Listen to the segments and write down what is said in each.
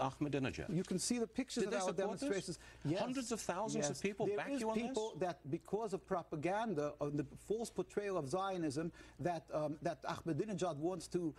Ahmadinejad. You can see the pictures of our demonstrations. Yes. Hundreds of thousands of people back you on this? There is people that, because of propaganda, of the false portrayal of Zionism, that Ahmadinejad wants to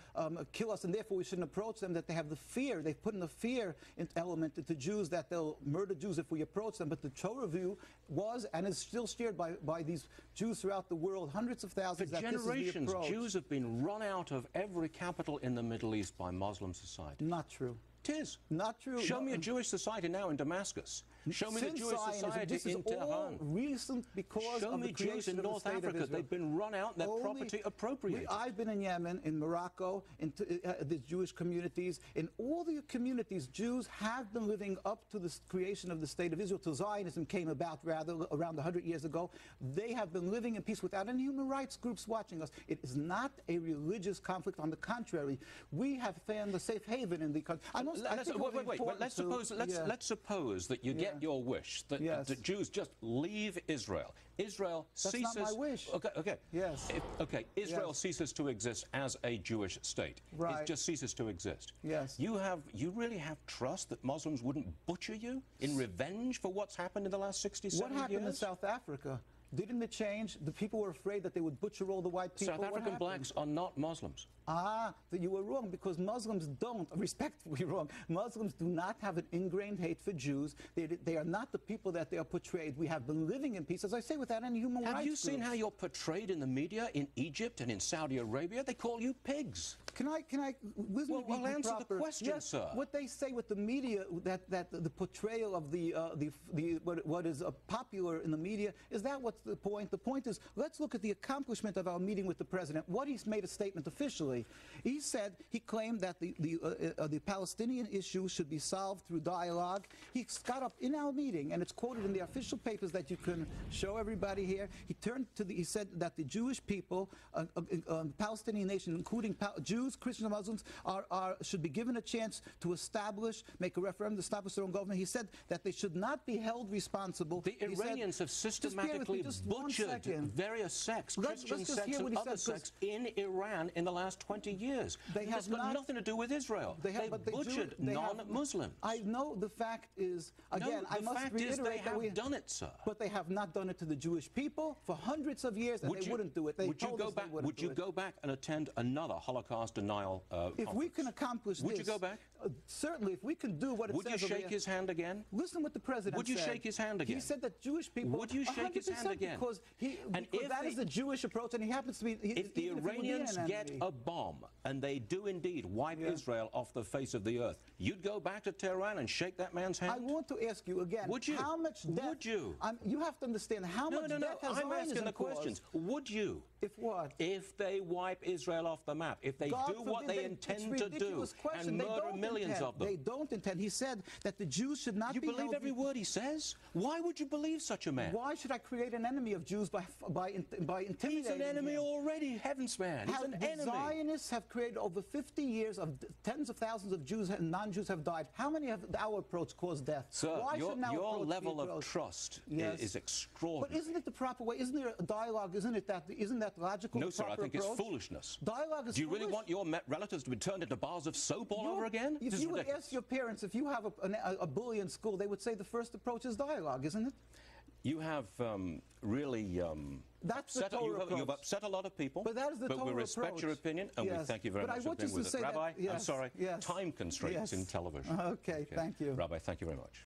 kill us, and therefore we shouldn't approach them, that they have the fear, they've put in the fear element into Jews, that they'll murder Jews if we approach them. But the Torah view was and is still shared by these Jews throughout the world, hundreds of thousands. For generations, Jews have been run out of every capital in the Middle East by Muslim society. Not true. It is. Not true. Show me a Jewish society now in Damascus. Show me the Jewish society in Tehran. Recent because Show of me the Jews in North Africa. They've been run out and their property appropriated. I've been in Yemen, in Morocco, in the Jewish communities. In all the communities, Jews have been living up to the creation of the State of Israel, till Zionism came about, rather, around 100 years ago. They have been living in peace without any human rights groups watching us. It is not a religious conflict. On the contrary, we have found a safe haven in the country. Let's suppose that you get your wish, that Jews just leave Israel. Israel ceases... That's not my wish. Okay. Yes. Israel ceases to exist as a Jewish state. Right. It just ceases to exist. Yes. You really have trust that Muslims wouldn't butcher you in revenge for what's happened in the last 60, 70 years? What happened in South Africa? Didn't it change? The people were afraid that they would butcher all the white people. South African blacks are not Muslims. That you were wrong, because Muslims don't, respectfully wrong, Muslims do not have an ingrained hate for Jews. They are not the people that they are portrayed. We have been living in peace, as I say, without any human rights. Have you seen how you're portrayed in the media in Egypt and in Saudi Arabia? They call you pigs. Can I well, answer the question, yes, sir. What they say with the media, that the portrayal of what is popular in the media, is that what's the point? The point is, let's look at the accomplishment of our meeting with the president. What he's made a statement officially. He said, he claimed that the Palestinian issue should be solved through dialogue. He got up in our meeting, and it's quoted in the official papers that you can show everybody here. He said that the Jewish people, the Palestinian nation, including Jews, Christians, and Muslims, should be given a chance to make a referendum to establish their own government. He said that they should not be held responsible. The Iranians have systematically butchered various sects, Christian sects and other sects in Iran in the last 20 years. It's got nothing to do with Israel. They butchered non-Muslims. I know. The fact is, again, I must reiterate that they have done it, sir. But they have not done it to the Jewish people for hundreds of years, and they wouldn't do it. Would you go back and attend another Holocaust denial If we can accomplish this... Would you go back? Certainly, if we can do what it says... Would you shake his hand again? Listen what the president said. Would you shake his hand again? He said that Jewish people... Would you shake his hand again? Because that is the Jewish approach, and he happens to be... If the Iranians get a bomb, and they do indeed wipe Israel off the face of the earth, you'd go back to Tehran and shake that man's hand? I want to ask you again... Would you? How much death... Would you? You have to understand how much death has I'm asking the questions. Would you? If what? If they wipe Israel off the map, if they do what they intend to do and murder millions of them. They don't intend. He said that the Jews should not be held... You believe every word he says? Why would you believe such a man? Why should I create an enemy of Jews by intimidating He's an enemy already, heavens man. He's an enemy. The Zionists have created over 50 years of tens of thousands of Jews and non-Jews have died. How many have our approach caused death? Sir, your level of trust is extraordinary. But isn't it the proper way? Isn't there a dialogue? Isn't that logical? No, sir, I think it's foolishness. Dialogue is Do you really want your relatives to be turned into bars of soap all over again? If you would ask your parents, if you have a bully in school, they would say the first approach is dialogue, isn't it? You have really you've upset a lot but that is the we respect your opinion, and we thank you very much for being with us. Rabbi, I'm sorry, time constraints in television. Okay, thank you. Rabbi, thank you very much.